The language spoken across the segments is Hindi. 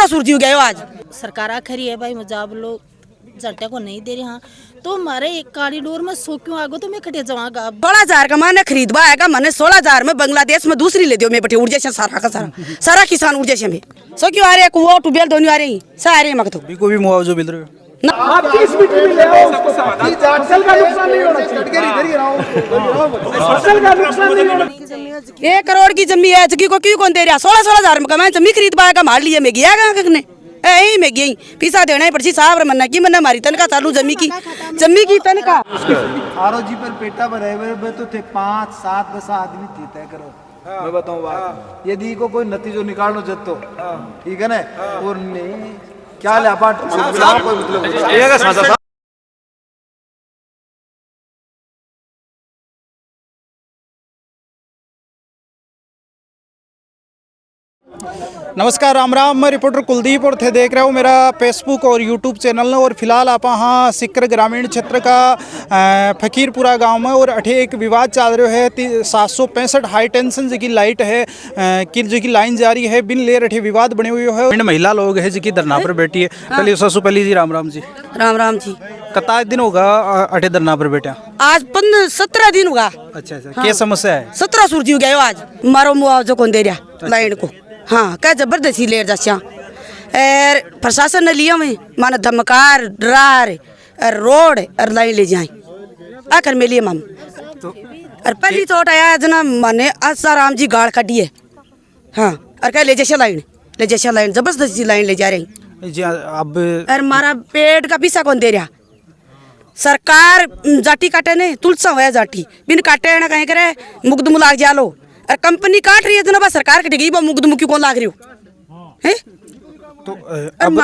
17 सुरजी गए आज। सरकार खरी है भाई मुजाब लोग जट्टे को नहीं दे रहे। हाँ तो हमारे एक कॉरिडोर में सो क्यों आगो तो मैं खटे जाऊंगा। 16,000 का मैंने खरीदवा है मैंने 16,000 में बांग्लादेश में दूसरी ले दियो मैं बेटे ऊर्जा से सारा का सारा किसान ऊर्जा से में सो क्यों आ रहे कुआ ट्यूबवेल दोनों आ रही सारे मत को भी मुआवजा मिल रहा है। आप किस मिट्टी में ले आओ उसको फसल का नुकसान नहीं होना चाहिए। फसल का नुकसान नहीं होना चाहिए। 1 करोड़ की जमी है जगी को क्यों कौन दे रहा 16,000 में मैं जमी खरीद पाएगा मार लिए मैं गया कखने यही में गई पैसा देना ही पड़ती साहब मन्ना की मन्ना मारी तनखा चालू जमी की तनखा आरओजी पर पेटा भरे तो थे 5, 7, 10 आदमी थे तय करो। मैं बताऊं बात यदि को कोई नतीजो निकालो जत्तो ठीक है ना और नहीं क्या ले आप कोई मतलब नमस्कार राम राम। मैं रिपोर्टर कुलदीप और थे देख रहे हो मेरा फेसबुक और यूट्यूब चैनल और फिलहाल आप हाँ सिक्कर ग्रामीण क्षेत्र का फकीरपुरा गांव में और अठे एक विवाद चल रहा है 765 हाई टेंशन जी लाइट है कि जो की लाइन जारी है बिन लेर अठे विवाद बने हुए है। महिला लोग है जी धरना पर बैठी है। पहले सबसे पहले जी राम राम जी। राम राम जी। कता दिन होगा अठे धरना पर बैठा? आज 17 दिन होगा। अच्छा क्या समस्या है? 17 सुरजी गए आज मारो मुआवजा कौन दे रहा लाइन को। हाँ क्या जबरदस्ती ले जा प्रशासन ने लिया में माना धमकार डरार रोड और लाइन ले जाए आकर में लिए माम और पहली चोट आया जना माने आसाराम जी गाड़ काटी है। हाँ और क्या ले जैसे लाइन जबरदस्ती लाइन ले जा रही जी। अब और मारा पेट का पीसा कौन दे रहा सरकार जाटी काटे ने तुलसा हुआ जाटी बिन काटे ना कहीं करे मुकदम लाग जा लो और कंपनी काट रही है जना सरकार कटेगी वो मुकदम क्यों कौन लाग रही हो हैं तो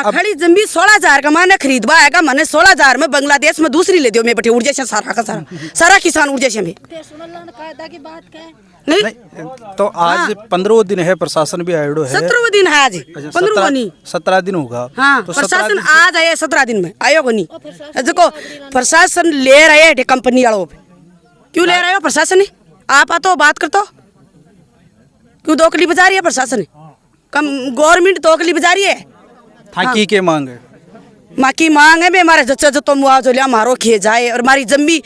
खड़ी जमी 16,000 का मैंने खरीदवा है मैंने 16,000 में बांग्लादेश में दूसरी ले दियो मैं बेटे ऊर्जा से सारा का सारा किसान ऊर्जा से में नहीं तो आज 15 दिन है प्रशासन भी आयो है। 17 दिन है आज 15 नहीं 17 दिन होगा। हाँ तो प्रशासन आज आया 17 दिन में आयो को नहीं देखो प्रशासन ले रहे है कंपनी वालों पे क्यों ले रहे हो प्रशासन आप आतो बात करते क्यों दोकली बजा रही है प्रशासन कम गवर्नमेंट दोकली बजा रही है। थाकी के मांग है माँ की मांग है हमारे जच्चा जो तो मुआवजा लिया मारो खे जाए और हमारी जमी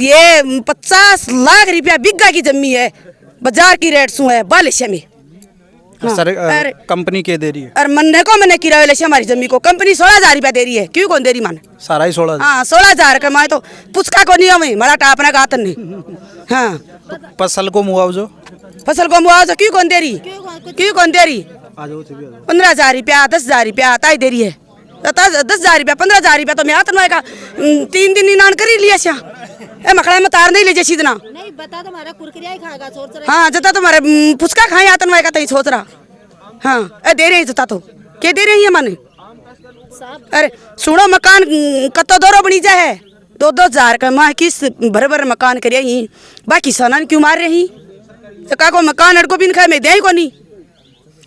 ये 50 लाख रुपया बिग्गा की जमी है बाजार की रेट सु है बालिश में। हाँ, सर कंपनी के दे रही है और मैंने किराया ले हमारी जमी को कंपनी 16,000 रुपया दे रही है क्यों कौन दे रही माने सारा ही 16,000। हाँ 16,000 का मैं तो पुचका को नहीं हमें मरा टापना का आतन नहीं। हाँ फसल को मुआवजा क्यों कौन दे रही 15,000 रुपया 10,000 रुपया ताई दे रही है 10,000 रुपया 15,000 रुपया तो मैं आतन का 3 दिन निनान कर ही लिया ए मखड़ा में तार नहीं ले जैसी इतना नहीं बता तुम्हारा कुरकुरिया ही खाएगा सोच रहा। हाँ जता तुम्हारे फुचका खाए आतन का तई सोच रहा। हाँ ए दे रहे जता तो क्या दे रही है माने अरे सुनो मकान कतो दौरो बनी जाए 2,000 का माँ किस भर मकान करिए ही बाकी सनान क्यों मार रही तो का को मकान अड़को बिन खाए मैं दे को नहीं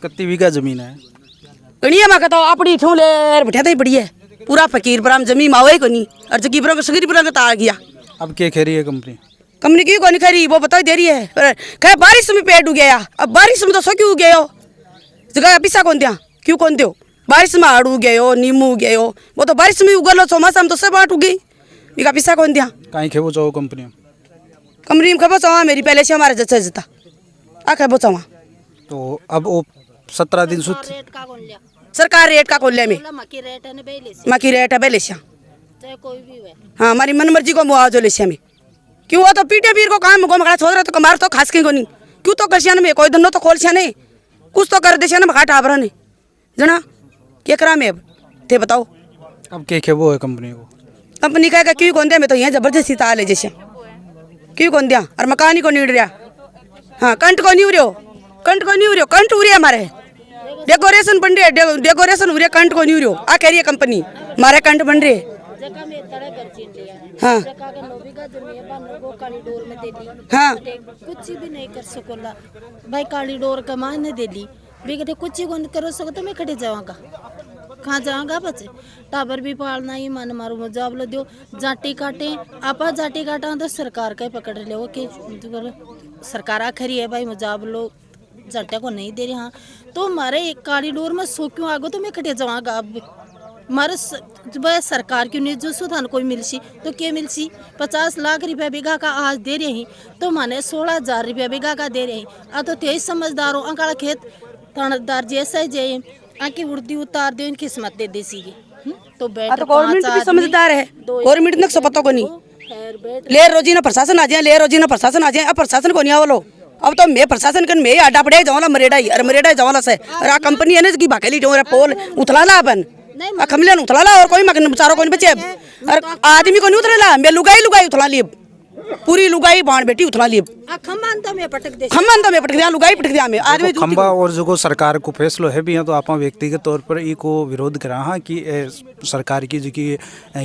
कितनी बीघा जमीन है गणिया मा कहता अपनी ठूले बैठा ही पड़ी है पूरा फकीरपुरा जमीन मावे को नहीं और जगीपुरा को सगीरपुरा का तार गया। अब क्या कह रही है कंपनी की कौन खरी वो बता दे रही है कहे बारिश में पेड़ उग गया अब बारिश में तो सो क्यों उग गए हो जगह पिसा कौन दिया क्यों कौन दो बारिश में आड़ उग गए हो नींबू उग गए हो वो तो बारिश में उगल हो चौमासा में तो सब आट उगी बिका पिसा कौन दिया कहीं खेबो चाहो कंपनी में खबो चावा मेरी पहले से हमारे जच्चा जता आ खबो चावा तो अब वो 17 दिन सरकार रेट का खोल में मकी रेट है बेले चाहे कोई भी है। हाँ हमारी मन मर्जी को मुआवजा ले में क्यों वो तो पीटे पीर को काम को मकड़ा छोड़ रहा तो कमार तो खास के को नहीं क्यों तो कर में कोई धंधो तो खोल नहीं कुछ तो कर दे मखा टाबरा ने जना क्या करा में अब थे बताओ अब क्या वो है कंपनी का क्यों कौन दिया मैं तो यहाँ जबरदस्ती ताल है जैसे क्यों कौन दिया और मकान ही को नहीं उड़ रहा। हाँ कंट को नहीं उड़ो कंट उड़े हमारे डेकोरेशन बन रही है डेकोरेशन उड़े कंट को नहीं उड़ो आ कह रही है कंपनी हमारे कंट बन रहे हाँ हाँ कुछ भी नहीं कर सकोला भाई कॉरिडोर का मायने दे ली बेटे कुछ ही करो सको तो मैं खड़े जाऊंगा कहाँ जाऊंगा बच्चे टाबर भी पालना ही मन मारू मुजाब लो दो जाटी काटे आपा जाटी काटा तो सरकार का ही पकड़ ले वो कि सरकार खरी है भाई मुजाब लो जट्टे को नहीं दे रहे। हाँ तो हमारे एक कॉरिडोर में 100 क्यों आगो तो मैं खटे जाऊँगा अब हमारे सरकार क्यों नहीं जो सुधान कोई मिलसी तो क्या मिलसी 50 लाख रुपया बीघा का आज दे रहे हैं तो माने 16,000 रुपया बीघा का दे रहे हैं। आ तो तेज समझदार हो अंकाला खेत थानेदार जैसा जाए आके उर्दी उतार दे किस्मत दे दी सी तो बैठ तो गवर्नमेंट भी समझदार है, गवर्नमेंट ने पता को नहीं ले रोजी ना प्रशासन आ जाए, ले रोजी ना प्रशासन आ जाए। अब प्रशासन को नहीं आवलो, अब तो मैं प्रशासन कन मैं आडा पड़े जाऊला मरेडा ही अरे मरेडा जाऊला से रा कंपनी है ना की बाकेली जो पोल उतलाला अपन खमलियन उतलाला और कोई मगन बेचारो कोई बचे और आदमी को नहीं उतरेला मैं लुगाई उतला ली पूरी लुगाई बाण बेटी उतला ली खम्बांता में पटक दिया लुगाई पटक दिया मैं आदमी खंबा और जो सरकार को फैसलो है भी है तो आप व्यक्तिगत तौर पर ई को विरोध करा हाँ कि सरकार की जो की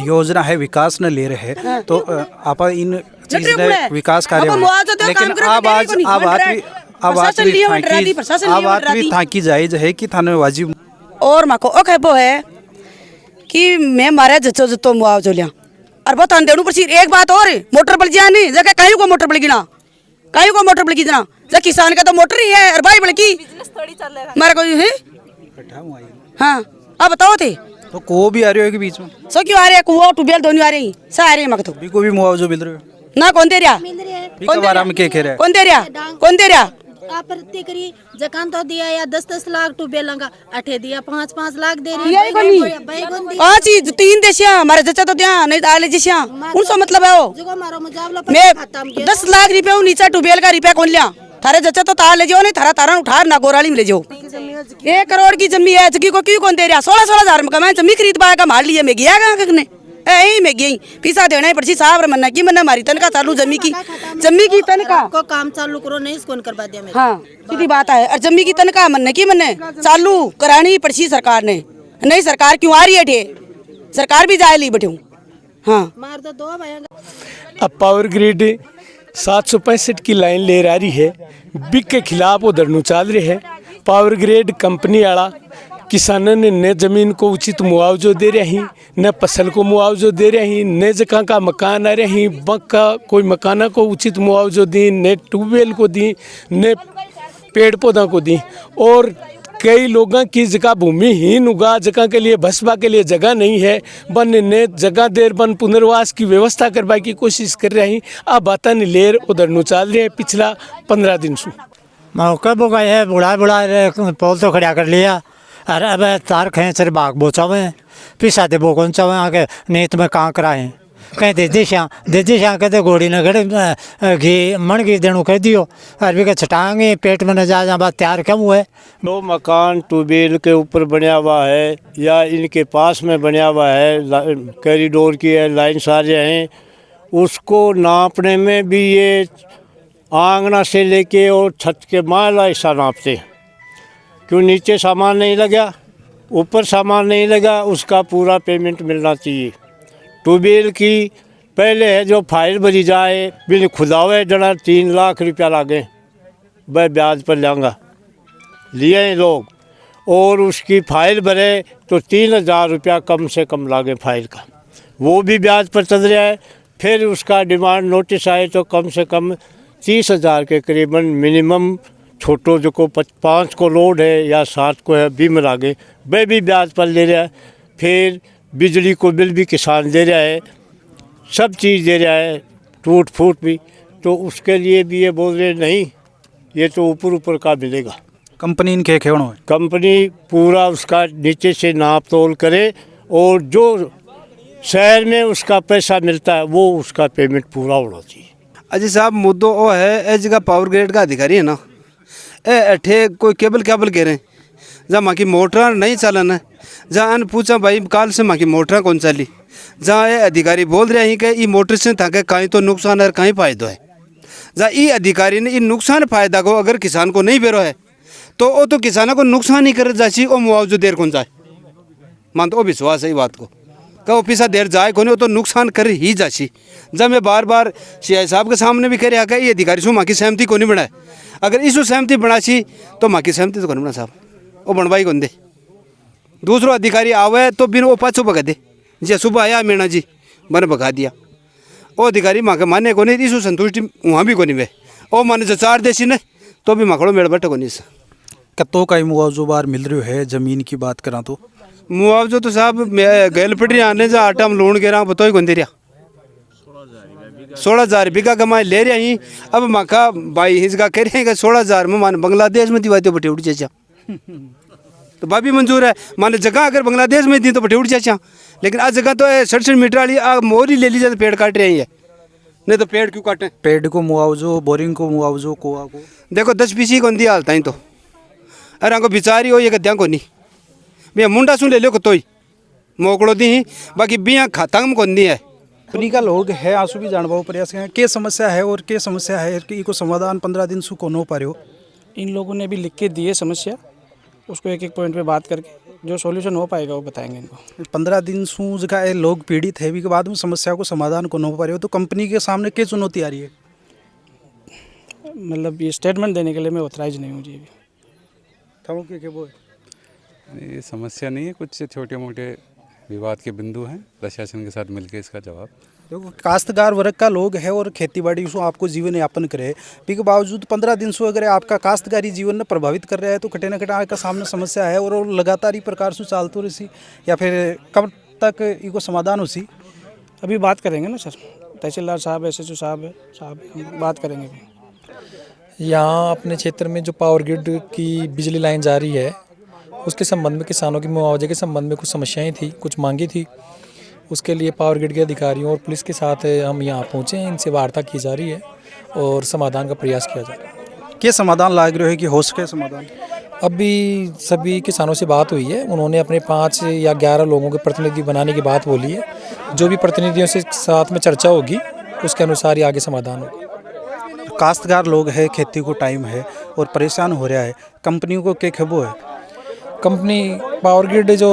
योजना है विकास न ले रहे हैं तो आप इन चीज ने विकास कार्य लेकिन आवाज भी थाकी जायज है कि थाने वाजिब और माको ओ कहबो है कि मैं मारे जतो मुआवजो लिया और बतान देनु पर एक बात और मोटर बल जा नहीं जगह कहीं को मोटर बल गिना कहीं को मोटर बल गिना जब किसान का तो मोटर ही है और भाई बल की मारे कोई है हाँ अब बताओ थे तो को भी आ रहे हो के बीच में सो क्यों आ रहे कुआ टूबेल दोनों आ रही सा आ रही मक तो भी को भी मुआवजा मिल रहे हो ना कौन दे रहा कौन दे रहा आप करिए जकान तो दिया या 10-10 लाख टूबेल अठे दिया 5-5 लाख दे रही हाँ चीज 3 देशिया हमारे जच्चा तो दिया नहीं आले जैसिया उनसे मतलब है वो मैं 10 लाख रुपया नीचा टूबेल का रुपया कौन लिया थारे जच्चा तो तार ले जाओ नहीं थारा तारा उठा ना गोराली में ले जाओ 1 करोड़ की जमी है जगी को क्यों कौन दे रहा 16,000 में कमाए जमी खरीद पाएगा मार लिया मैं गया कहाँ यही में गई पैसा देना पड़सी साहब मन्ना की मन्ना मारी तनका चालू जमी की तनका को काम चालू करो नहीं इसको करवा दिया मैं हाँ सीधी बात है और जमी की तनका मन्ने की मन्ने चालू करानी पड़सी सरकार ने नहीं सरकार क्यों आ रही है ठे सरकार भी जाए ली बैठे हाँ मार तो 2 भाई अब पावर ग्रिड 765 की लाइन ले रही है बिग के खिलाफ उधर नु चल रही है पावर ग्रिड कंपनी वाला किसानों ने न जमीन को उचित मुआवजो दे रही न फसल को मुआवजो दे रही न जगह का मकान आ रही बक का कोई मकाना को उचित मुआवजो दी न ट्यूबवेल को दी न पेड़ पौधा को दी और कई लोगों की जगह भूमिहीन उगा जगह के लिए बसपा के लिए जगह नहीं है बन ने जगह देर बन पुनर्वास की व्यवस्था करवाने की कोशिश कर रही अब बाता ने लेर उधर नु चल रहे पिछला 15 दिन से मौका बोगा है बुढ़ा पोल तो खड़ा कर लिया अरे अब तार खेच रे बाग बोचा हुए पिसा दे बो कौन चावे आके नीत में कहाँ कराए कहीं दे श्याम कहते घोड़ी न घड़े घी मन घी देणु कह दियो अरबी के छटांगे पेट में न जा बात तैयार कम हुए जो मकान ट्यूबवेल के ऊपर बना हुआ है या इनके पास में बना हुआ है कॉरिडोर की है लाइन सारे हैं उसको नापने में भी ये आंगना से लेके और छत के माला हिस्सा नापते हैं क्यों नीचे सामान नहीं लगा ऊपर सामान नहीं लगा उसका पूरा पेमेंट मिलना चाहिए। ट्यूबवेल की पहले है जो फाइल भरी जाए बिल खुदावे जरा 3 लाख रुपया लागे वह ब्याज पर लेंगा लिए लोग और उसकी फाइल भरे तो 3,000 रुपया कम से कम लागे फाइल का वो भी ब्याज पर चल रहा है। फिर उसका डिमांड नोटिस आए तो कम से कम 30,000 के करीबन मिनिमम छोटो जो को 5 को लोड है या 7 को है बीम लागे वह भी ब्याज पर ले रहा है। फिर बिजली को बिल भी किसान दे रहा है सब चीज़ दे रहा है टूट फूट भी तो उसके लिए भी ये बोल रहे नहीं ये तो ऊपर का मिलेगा। कंपनी इनके खेवणो है कंपनी पूरा उसका नीचे से नाप तोल करे और जो शहर में उसका पैसा मिलता है वो उसका पेमेंट पूरा होना चाहिए। अजी साहब मुद्दो वो है ए जगह पावर ग्रिड का अधिकारी है ना ए अठे कोई केबल कह रहे हैं जहाँ माँ की मोटर नहीं चलन है जहाँ अन पूछा भाई काल से माँ की मोटर कौन चली जहाँ ये अधिकारी बोल रहे हैं कि ये मोटर से ताकि कहीं तो नुकसान है कहीं फायदा है जहाँ ये अधिकारी ने इन नुकसान फायदा को अगर किसान को नहीं बेरो है तो वो तो किसानों को नुकसान ही कर जाची वो मुआवजो देर कौन जाए मान तो विश्वास है बात को वो पैसा देर जाए को नहीं वो तो नुकसान कर ही जाची। जब मैं बार बार सीआई साहब के सामने भी कह रहा ये अधिकारी सो माँ की सहमति को नहीं बनाए अगर इसको सहमति बनाची तो माँ की सहमति तो नहीं बना साहब वो बनवाई कौन दे दूसरो अधिकारी आवे तो बिन वो पाछो भगा दे जी सुबह आया मीणा जी मैंने भगा दिया वो अधिकारी माँ के माने को नहीं इसको संतुष्टि वहाँ भी को नहीं वे वो माने जो 4 देशी ने तो भी मकड़ो मेड़ बटे को नहीं सा कत्तो का ही मुआवजो बार मिल रही है ज़मीन की बात करा तो मुआवजो तो साहब गैल पटरी आने जा आटा हम लूण के रहा बताओ कौन दे रहा 16,000 बीघा कमाई ले रहा ही अब मका भाई हिजगा कह रहे हैं 16,000 में मान बांग्लादेश में दिवाते बटे उड़ चाचा तो बाबी मंजूर है माने जगह अगर बांग्लादेश में दी तो बटे उड़ चाचा लेकिन आज जगह तो 67 मीटर वाली मोर ही ले लीजिए तो पेड़ काट रही है नहीं तो पेड़ क्यों काटें पेड़ को मुआवजो बोरिंग को मुआवजो कोआ को देखो 10 पीसी कौन दिया हालता ही तो अरे हमको बिचारी हो ये गद्या को नहीं भैया मुंडा सुन ले लो को तोई मोकड़ो दी ही बाकी बिया खत्म कौन दी है कंपनी का लोग है आंसू भी जानवा प्रयास करें के समस्या है और के समस्या है कि को समाधान 15 दिन से कौन हो पा रहे हो इन लोगों ने भी लिख के दिए समस्या उसको एक एक पॉइंट पे बात करके जो सॉल्यूशन हो पाएगा वो बताएंगे इनको 15 दिन से जगह लोग पीड़ित है भी के बाद में समस्या को समाधान कौन हो पा रहे हो तो कंपनी के सामने क्या चुनौती आ रही है मतलब ये स्टेटमेंट देने के लिए मैं ऑथराइज नहीं हूँ जी अभी वो ये समस्या नहीं है कुछ छोटे मोटे विवाद के बिंदु हैं प्रशासन के साथ मिलकर इसका जवाब देखो काश्तकार वर्ग का लोग है और खेती बाड़ी से आपको जीवन यापन करे के बावजूद 15 दिन से अगर आपका काश्तकारी जीवन में प्रभावित कर रहा है तो कटे न कटे आपका सामने समस्या है और लगातार ही प्रकार से चालते रही या फिर कब तक इको समाधान होसी अभी बात करेंगे ना सर तहसीलदार साहब SHO साहब हम बात करेंगे अभी यहाँ अपने क्षेत्र में जो पावर ग्रिड की बिजली लाइन जा रही है उसके संबंध में किसानों की मुआवजे के संबंध में कुछ समस्याएं थी कुछ मांगी थी उसके लिए पावर ग्रिड के अधिकारियों और पुलिस के साथ हम यहाँ पहुँचे हैं इनसे वार्ता की जा रही है और समाधान का प्रयास किया जा रहा है क्या समाधान लाग रहे हो कि हो सके समाधान अभी सभी किसानों से बात हुई है उन्होंने अपने 5 या 11 लोगों के प्रतिनिधि बनाने की बात बोली है जो भी प्रतिनिधियों से साथ में चर्चा होगी उसके अनुसार ही आगे समाधान होगा काश्तकार लोग है खेती को टाइम है और परेशान हो रहा है कंपनियों को क्या खबो है कंपनी पावर ग्रिड जो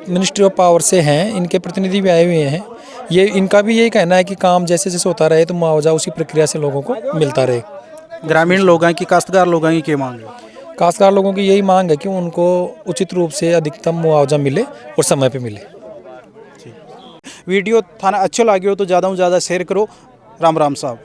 मिनिस्ट्री ऑफ पावर से हैं इनके प्रतिनिधि भी आए हुए हैं ये इनका भी यही कहना है कि काम जैसे जैसे होता रहे तो मुआवजा उसी प्रक्रिया से लोगों को मिलता रहे ग्रामीण लोग हैं कि काश्तकार लोग हैं कि क्या मांग है काश्तकार लोगों की यही मांग है कि उनको उचित रूप से अधिकतम मुआवजा मिले और समय पे मिले वीडियो थाना अच्छो लगे हो तो ज़्यादा से ज़्यादा शेयर करो राम राम साहब।